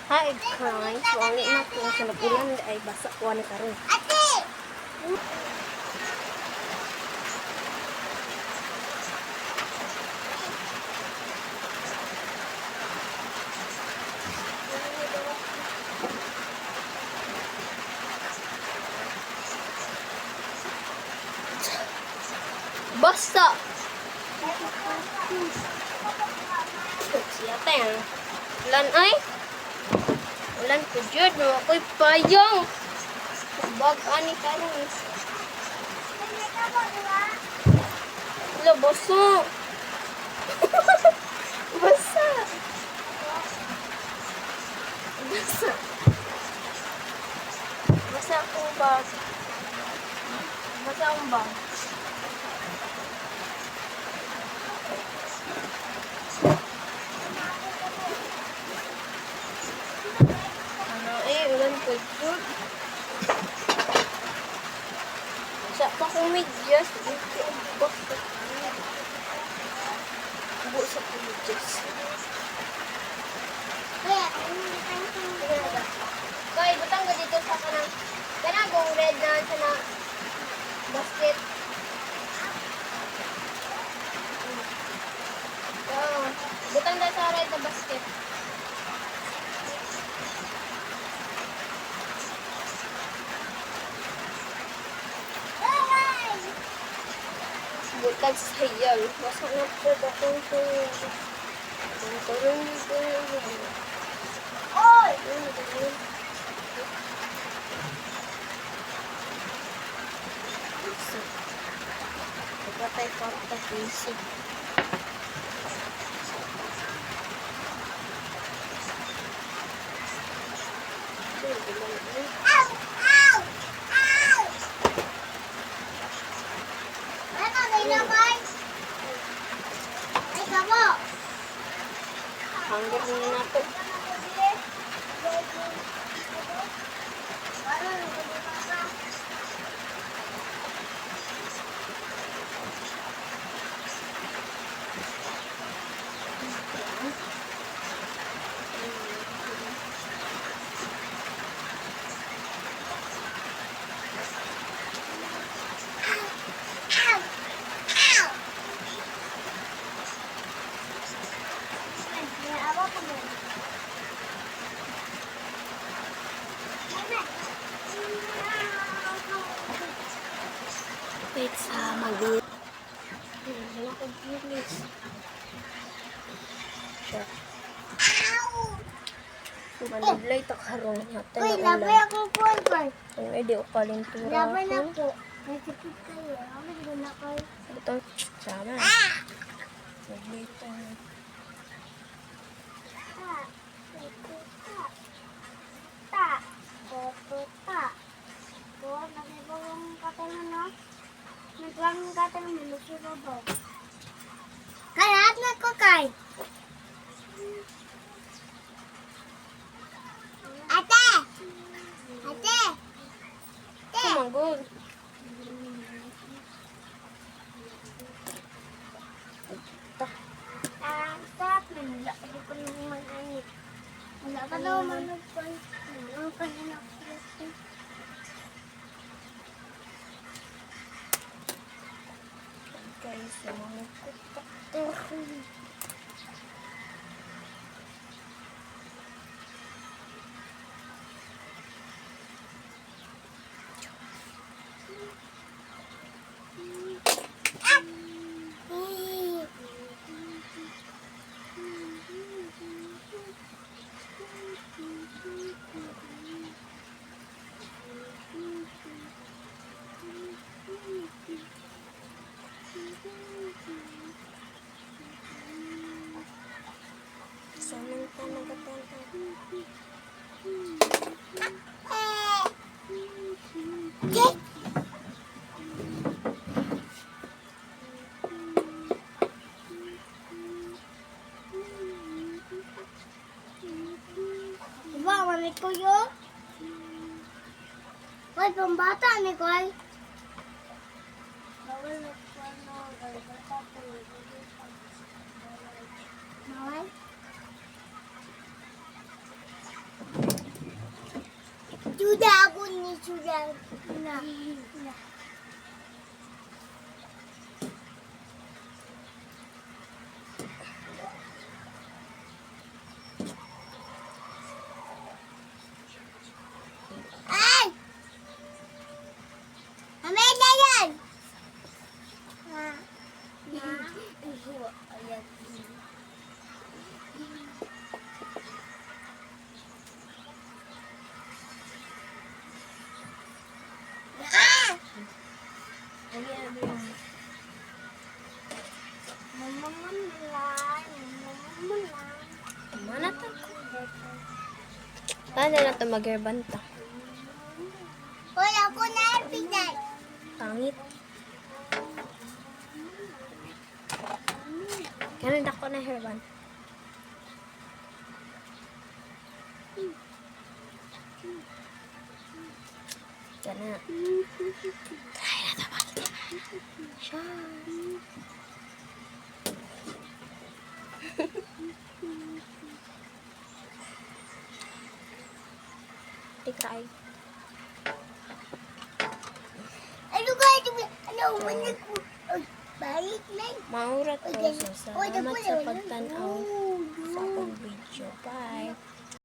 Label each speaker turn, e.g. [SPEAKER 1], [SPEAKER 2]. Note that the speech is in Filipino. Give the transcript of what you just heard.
[SPEAKER 1] Hi guys, wali na ko sa nagulan ay basa ko ni karon. Ate. Basa. Siya tayo. Lan ay. Ulan ko jud mo ako'y payong. Bag ani karon. Lo basa. Basa. Basa. Basa ko bag. Basa ang bag. Ulan ko jud. Sa pa kong medyas, dito ang basa. Buo sa medyas. Kaya, butang ko dito sa kanang kanagong red na sa na basket. Butang na sa red na basket. Butang sa hiyal. Basa na po bakong po. Oy! Patay pa ito kasi. Ow! Ow! Ow! Ano na ilabay? Ay, kamo! Hanggang na nato. Wait sa mag-i. Wala ko gilis. Siya. Manidlay ta karon natin.
[SPEAKER 2] Uy, labay ako po.
[SPEAKER 1] Kung ay di o kalintura.
[SPEAKER 2] Labay na po. Nagtipid kayo. Ako hindi na kayo.
[SPEAKER 1] Ito, sama. Naglito.
[SPEAKER 2] Naglang kata ng malusuro ba? Kaya't na ko kay. Ate! Ate! Ate!
[SPEAKER 1] Oh my God.
[SPEAKER 2] Stop na nila. Hindi ko nang mag-anit. Wala ka daw managpan. Ang kanina ko.
[SPEAKER 1] Guys, mga kutak. Sanang ka nagatantang.
[SPEAKER 2] Diba, manit ko yun? Uy, pambata ni Koy. Bawal na ko ano, bata ko. Bawal? sudan na. Ay! Mamaya na yan! Ayan.
[SPEAKER 1] Mana to? Paano na ito mag-airbanta?
[SPEAKER 2] Wala ko na pinay.
[SPEAKER 1] Pangit. Ganun ako na hairband. Sana. Try na ito mag-airband. Siya. Try.
[SPEAKER 2] Ano ka ito? Ano manig ko? Ay, balik na.
[SPEAKER 1] Maurat
[SPEAKER 2] Oy,
[SPEAKER 1] po.
[SPEAKER 2] ganun.
[SPEAKER 1] So,
[SPEAKER 2] Oy,
[SPEAKER 1] salamat
[SPEAKER 2] dapol,
[SPEAKER 1] sa
[SPEAKER 2] wala.
[SPEAKER 1] pagtanaw sa akong video. Bye.